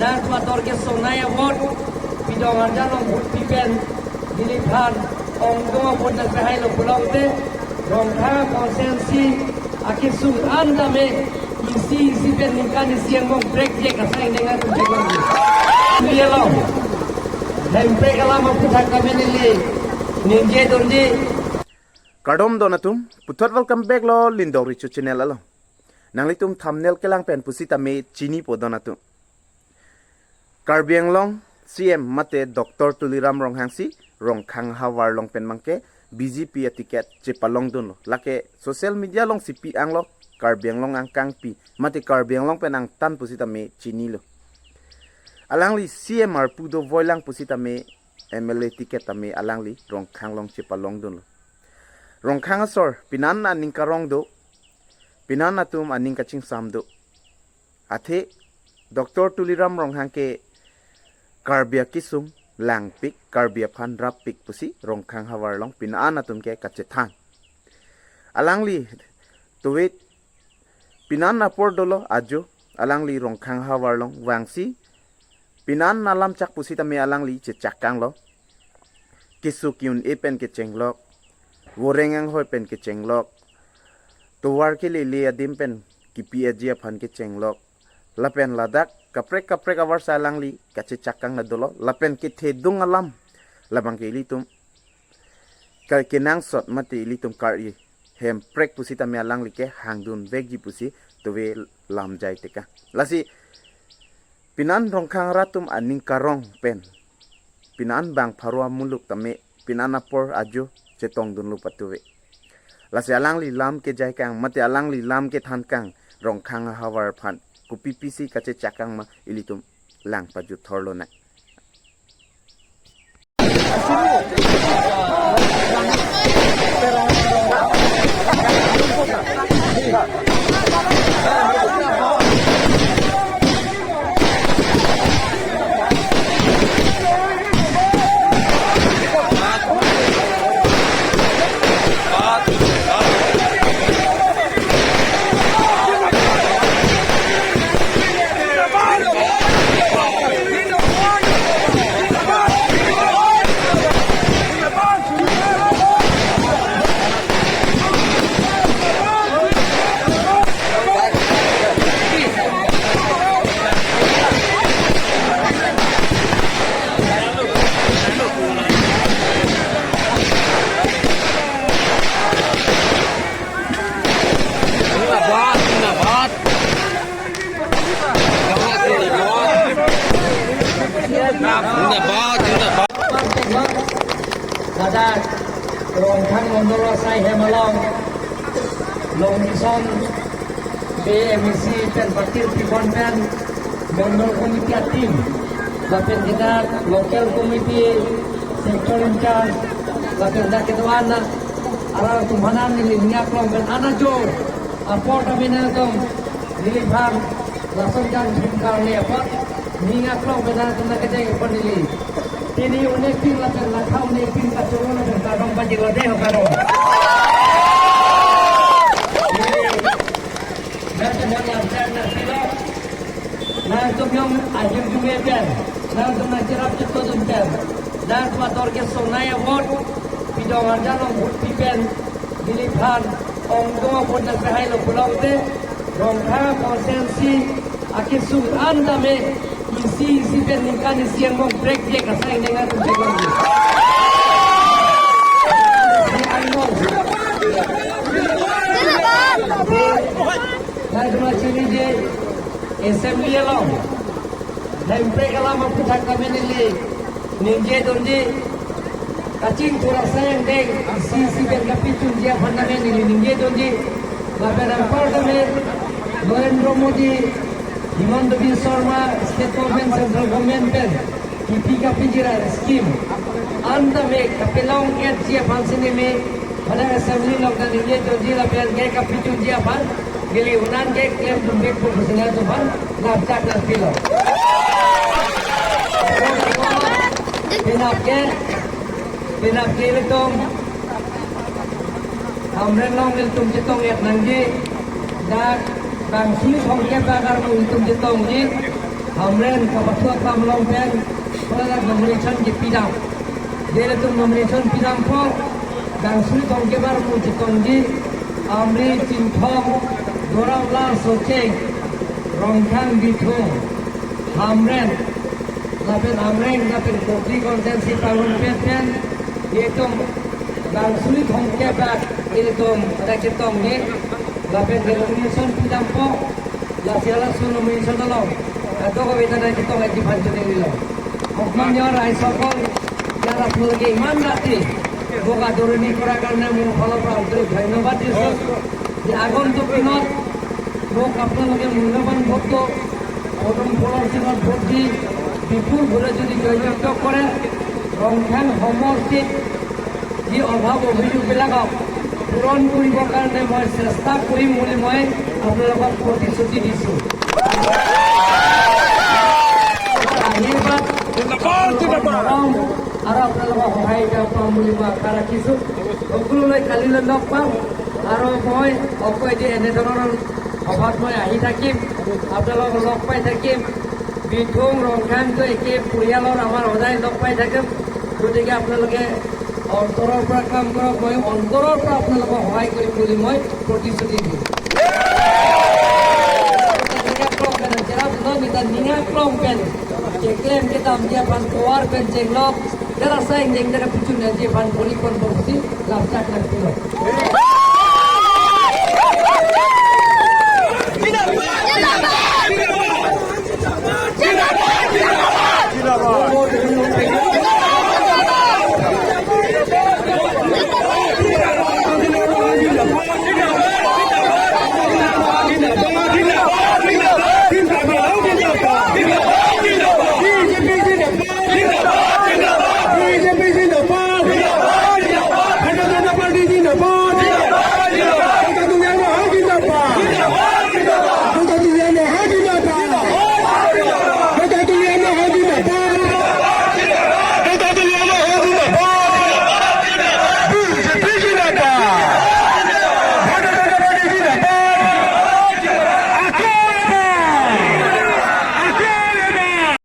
dan tuator ke sonaya wot pidong arja long hut pipen dilipan ong dua pun nak behai lo pulang te dong ha konsensi akhir sung anda me isi pen ningkan isi yang mong break je kasai dengan teknologi dia lo dan break lama putar kami nili ninje donji Kardom donatum putar welcome back lo lindori chu channel alo nanglitum thumbnail kelang pen pusita me chini po donatum Karbiang long CM mate Dr. Tuliram Ronghangsi Rongkhang hawar long pen mangke BJP tiket cepalong dun lo lake social media long sipi ang lo Karbiang long ang kang pi mate Karbiang long pen ang tan pusita me chini lo alangli CMR pudo voilang pusita me MLA tiket me alangli Rongkhang long cepalong dun lo Rongkhang asor pinan na aning karong do pinan na tum aning kaching sam do athe Dr. Tuliram Ronghang ke Karbia kisung lang pik Karbia phan rap pik pusi Rongkhang hawar long pinaan atum ke kacethan alangli tuwit pinan na por dolo ajo alangli Rongkhang hawar long wangsi pinan na lam chak pusi tame alangli chechakang lo kisu kyun epen ke chenglok worengang hoi pen ke chenglok tuwar ke le adim pen kipi ajia phan ke chenglok lapen ladak kaprek awar salangli kache cakang na dolo lapen ke thedung alam labang ke ilitum kal kenang sot mati ilitum kar i hem prek pusi ta me alangli ke hangdun vegji pusi towe lam jai teka lasi pinan Rongkhang ratum aning karong pen pinan bang pharwa muluk tame pinan apor ajo cetong dun lu patuwe lasi alangli lam ke jai kang mati alangli lam ke than kang Rongkhang hawar phan ku PPC kache cakang ma ilitum lang paju thorlo na Dadak Rongkhang Mondoro Sai Hemalong Long Son BMC pen Bakir Pipon pen Mondor Komite Tim Bapen kita Local Committee Sektor Incharge Bapen dah ketuan arah tumpanan nilinya klong pen anajo aport amina tong nilibang langsung kan hingkar ni apa ninga klong pen tunda kejai apa nili ini unik pin lapan lakau unik pin kacurun dan kadang banjir lodeh kadang. Dan sedang lancar nasilok. Nah untuk yang akhir juga kan. Nah untuk nacerap cepat tuntas. Dan tuator ke sonaya wot pidong arja long hut pipen dilipan ong dua pun nak behai lo pulang te. Rongkhang konsensi akhir sung anda me isi pen ningkan isi yang mong break je kasai dengan teknologi. Nah cuma sini je assembly lo. Dan break lama putar kami nili ninje donji kacing kurang sayang deng isi pen kapitun dia pandangan nili ninje donji. Bapak dan kami Narendra Modi Himanta Biswa Sarma State Government Central Government pen Kipika Pinjira Scheme Anda me kapelong et dia pansini me pada assembly log dan ini joji la pen ke kapitu dia pan gili unan ke claim tumbek po kesana tu pan lapcak dan pilo pinap ke itong amren long il tum jitong et nangji dan bang sini song ke bagar mu tum jitong ji Hamren kapatua kamlong pen pada nomination di pidang. Dia itu nomination pidang po dan suri tongkebar muji tongji amri cintong dorang la soceng rongkang bitung Hamren lapin Hamren lapin kopi konsensi tahun pen itu dan suri tongkebar itu ada kitong ni lapin nomination pidang po la siala su nomination lo atau kau kita dah kita lagi pancung ini lo. Okman yang rai sokol yang rasul lagi iman nanti. Buka turun ini kurangkan nemu kalau perantai धन्यवाद Yesus. Di agon tu pinot, buka apa lagi mulakan foto, orang pulau singot bodi, dipur boleh jadi jodoh tu kore, rongkang homosip, di obhab obhijuk belakang. Puron kuri bukan nemu sesta kuri mulai mulai, apa lepas poti suci disu. Arab dalam hai japa mulima kara kisu okulu lai kalilan dokpa aro moi okoi je ene doron obat moi ahi takim apnalok lokpai takim bithong rongkhan to eke purialor amar hodai lokpai takim gotike apnaloke অন্তৰৰ পৰা কাম কৰক মই অন্তৰৰ পৰা আপোনালোকক সহায় কৰিম বুলি মই প্ৰতিশ্ৰুতি দিওঁ Ningat klompen, ceklem kita dia pan keluar pen ceklok, cara saya yang kita pucuk nanti pan poli konversi, lapsak dan kilo. Tidak.